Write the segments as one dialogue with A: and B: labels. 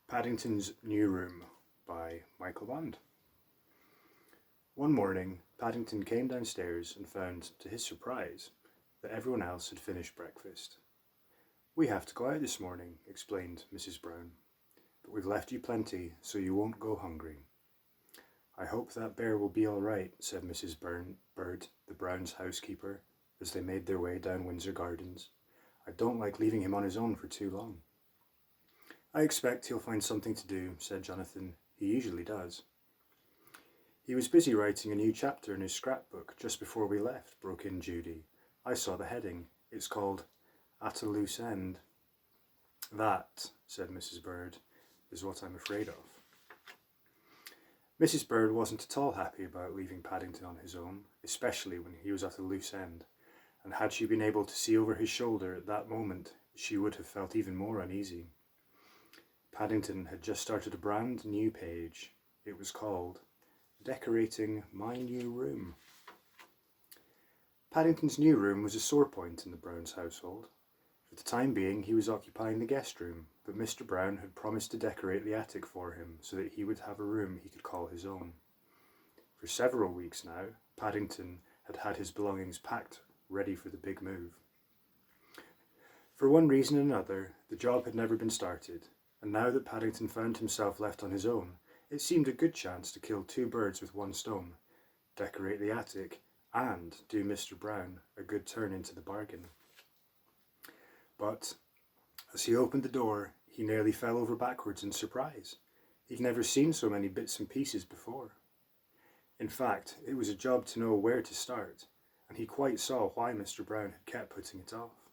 A: Paddington's New Room by Michael Bond. One morning, Paddington came downstairs and found, to his surprise, that everyone else had finished breakfast. "We have to go out this morning," explained Mrs. Brown, "but we've left you plenty so you won't go hungry." "I hope that bear will be all right," said Mrs. Bird, the Browns' housekeeper, as they made their way down Windsor Gardens. "I don't like leaving him on his own for too long." "I expect he'll find something to do," said Jonathan. "He usually does." "He was busy writing a new chapter in his scrapbook just before we left," broke in Judy. "I saw the heading. It's called At a Loose End." "That," said Mrs. Bird, "is what I'm afraid of." Mrs. Bird wasn't at all happy about leaving Paddington on his own, especially when he was at a loose end, and had she been able to see over his shoulder at that moment, she would have felt even more uneasy. Paddington had just started a brand new page. It was called Decorating My New Room. Paddington's new room was a sore point in the Browns' household. For the time being, he was occupying the guest room, but Mr. Brown had promised to decorate the attic for him so that he would have a room he could call his own. For several weeks now, Paddington had had his belongings packed, ready for the big move. For one reason or another, the job had never been started, and now that Paddington found himself left on his own, it seemed a good chance to kill two birds with one stone: decorate the attic and do Mr. Brown a good turn into the bargain. But as he opened the door, he nearly fell over backwards in surprise. He'd never seen so many bits and pieces before. In fact, it was a job to know where to start, and he quite saw why Mr. Brown had kept putting it off.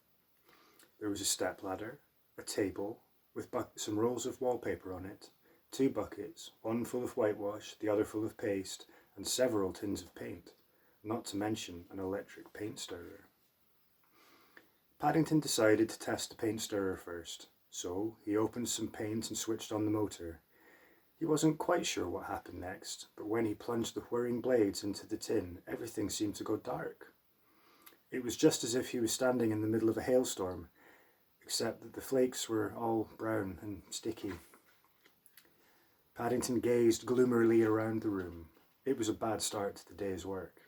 A: There was a stepladder, a table, with some rolls of wallpaper on it, two buckets, one full of whitewash, the other full of paste, and several tins of paint, not to mention an electric paint stirrer. Paddington decided to test the paint stirrer first, so he opened some paint and switched on the motor. He wasn't quite sure what happened next, but when he plunged the whirring blades into the tin, everything seemed to go dark. It was just as if he was standing in the middle of a hailstorm, except that the flakes were all brown and sticky. Paddington gazed gloomily around the room. It was a bad start to the day's work.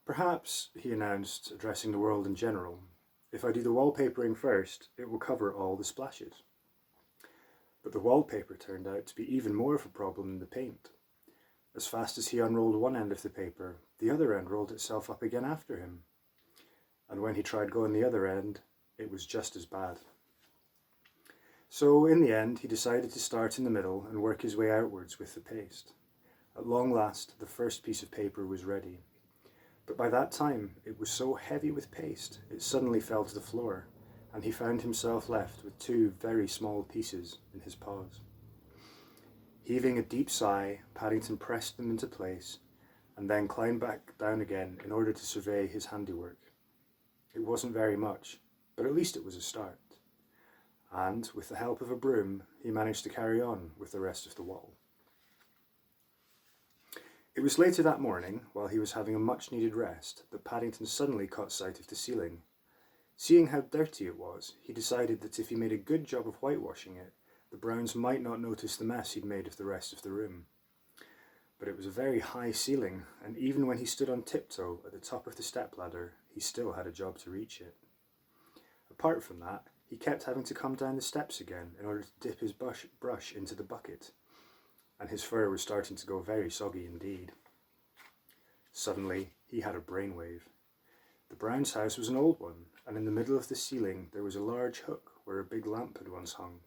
A: "Perhaps," he announced, addressing the world in general, "if I do the wallpapering first, it will cover all the splashes." But the wallpaper turned out to be even more of a problem than the paint. As fast as he unrolled one end of the paper, the other end rolled itself up again after him. And when he tried going the other end, it was just as bad. So in the end, he decided to start in the middle and work his way outwards with the paste. At long last, the first piece of paper was ready. But by that time, it was so heavy with paste, it suddenly fell to the floor, and he found himself left with two very small pieces in his paws. Heaving a deep sigh, Paddington pressed them into place, and then climbed back down again in order to survey his handiwork. It wasn't very much, but at least it was a start. And, with the help of a broom, he managed to carry on with the rest of the wall. It was later that morning, while he was having a much-needed rest, that Paddington suddenly caught sight of the ceiling. Seeing how dirty it was, he decided that if he made a good job of whitewashing it, the Browns might not notice the mess he'd made of the rest of the room. But it was a very high ceiling, and even when he stood on tiptoe at the top of the stepladder, he still had a job to reach it. Apart from that, he kept having to come down the steps again in order to dip his brush into the bucket, and his fur was starting to go very soggy indeed. Suddenly, he had a brainwave. The Browns' house was an old one, and in the middle of the ceiling there was a large hook where a big lamp had once hung.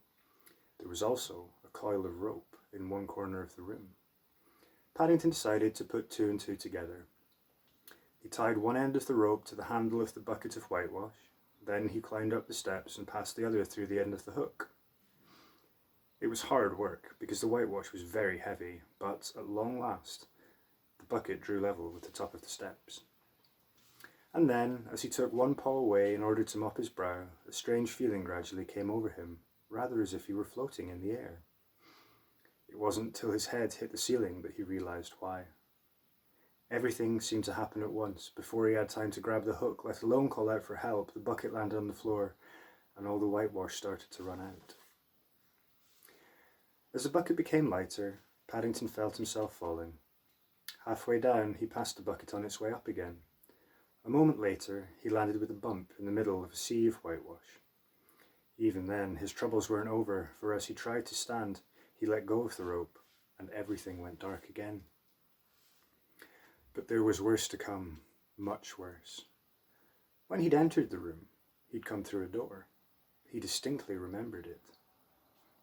A: There was also a coil of rope in one corner of the room. Paddington decided to put two and two together. He tied one end of the rope to the handle of the bucket of whitewash. Then he climbed up the steps and passed the other through the end of the hook. It was hard work, because the whitewash was very heavy, but at long last, the bucket drew level with the top of the steps. And then, as he took one paw away in order to mop his brow, a strange feeling gradually came over him, rather as if he were floating in the air. It wasn't till his head hit the ceiling that he realized why. Everything seemed to happen at once. Before he had time to grab the hook, let alone call out for help, the bucket landed on the floor, and all the whitewash started to run out. As the bucket became lighter, Paddington felt himself falling. Halfway down, he passed the bucket on its way up again. A moment later, he landed with a bump in the middle of a sea of whitewash. Even then, his troubles weren't over, for as he tried to stand, he let go of the rope, and everything went dark again. But there was worse to come, much worse. When he'd entered the room, he'd come through a door. He distinctly remembered it.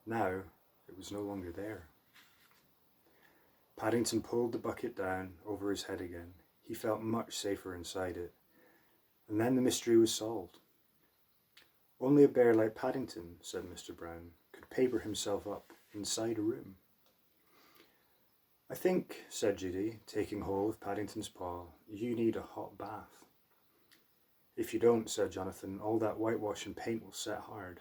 A: Now, it was no longer there. Paddington pulled the bucket down over his head again. He felt much safer inside it. And then the mystery was solved. Only a bear like Paddington, said Mr. Brown, could paper himself up inside a room. I think, said Judy, taking hold of Paddington's paw, you need a hot bath. If you don't, said Jonathan, all that whitewash and paint will set hard.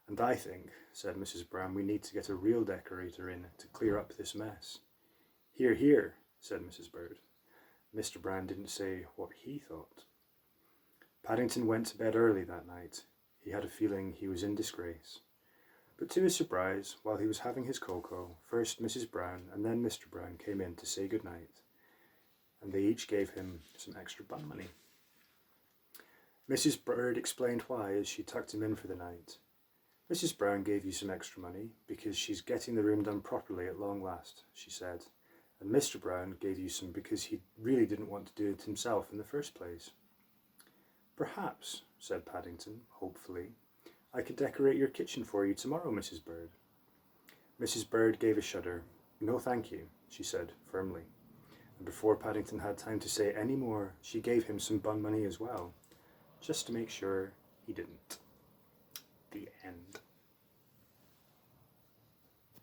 A: And I think, said Mrs. Brown, we need to get a real decorator in to clear up this mess. Hear, hear, said Mrs. Bird. Mr. Brown didn't say what he thought. Paddington went to bed early that night. He had a feeling he was in disgrace. But to his surprise, while he was having his cocoa, first Mrs. Brown and then Mr. Brown came in to say good night, and they each gave him some extra bun money. Mrs. Bird explained why as she tucked him in for the night. Mrs. Brown gave you some extra money because she's getting the room done properly at long last, she said, and Mr. Brown gave you some because he really didn't want to do it himself in the first place. Perhaps, said Paddington, hopefully, I could decorate your kitchen for you tomorrow, Mrs. Bird. Mrs. Bird gave a shudder. No, thank you, she said firmly. And before Paddington had time to say any more, she gave him some bun money as well, just to make sure he didn't. The end.